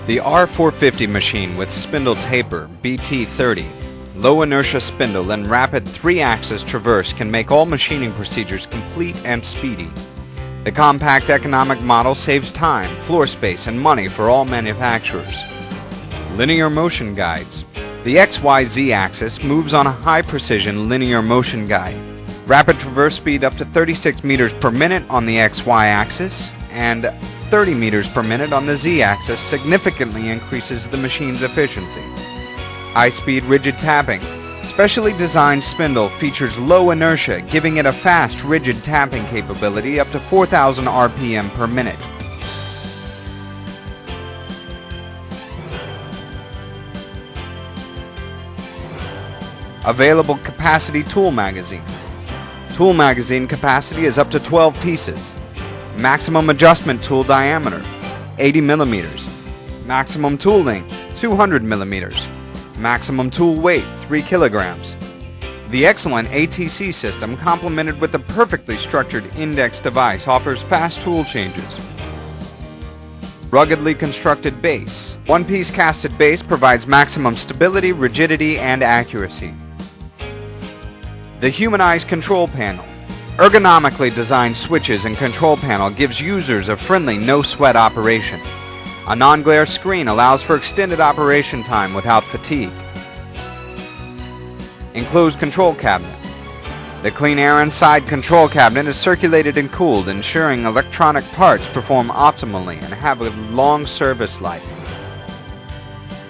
The R450 machine with spindle taper BT30, low inertia spindle and rapid 3-axis traverse can make all machining procedures complete and speedy. The compact economic model saves time, floor space and money for all manufacturers. Linear motion guides. The XYZ axis moves on a high precision linear motion guide. Rapid traverse speed up to 36 meters per minute on the XY axis and 30 meters per minute on the Z axis significantly increases the machine's efficiency. High-speed rigid tapping. Specially designed spindle features low inertia, giving it a fast rigid tapping capability up to 4,000 RPM per minute. Available capacity tool magazine. Tool magazine capacity is up to 12 pieces. Maximum adjustment tool diameter, 80 millimeters. Maximum tool length, 200 millimeters. Maximum tool weight, 3 kilograms. The excellent ATC system, complemented with a perfectly structured index device, offers fast tool changes. Ruggedly constructed base. One-piece casted base provides maximum stability, rigidity, and accuracy. The humanized control panel. Ergonomically designed switches and control panel gives users a friendly, no-sweat operation. A non-glare screen allows for extended operation time without fatigue. Enclosed control cabinet. The clean air inside control cabinet is circulated and cooled, ensuring electronic parts perform optimally and have a long service life.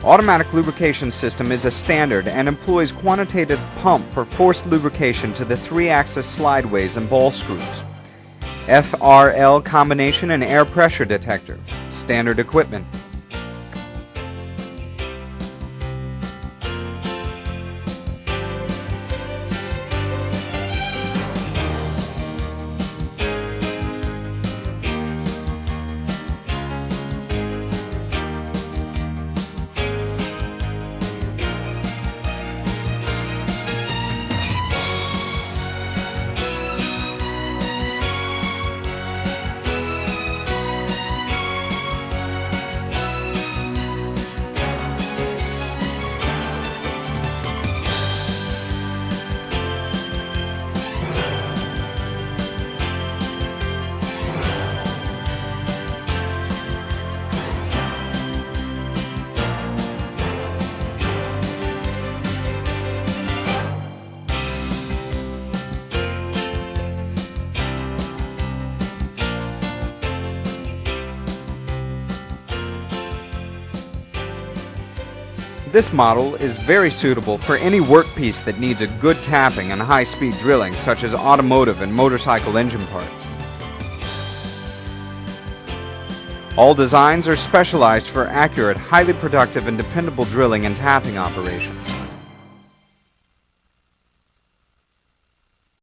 Automatic lubrication system is a standard and employs quantitative pump for forced lubrication to the 3-axis slideways and ball screws. FRL combination and air pressure detector. Standard equipment. This model is very suitable for any workpiece that needs a good tapping and high-speed drilling, such as automotive and motorcycle engine parts. All designs are specialized for accurate, highly productive and dependable drilling and tapping operations.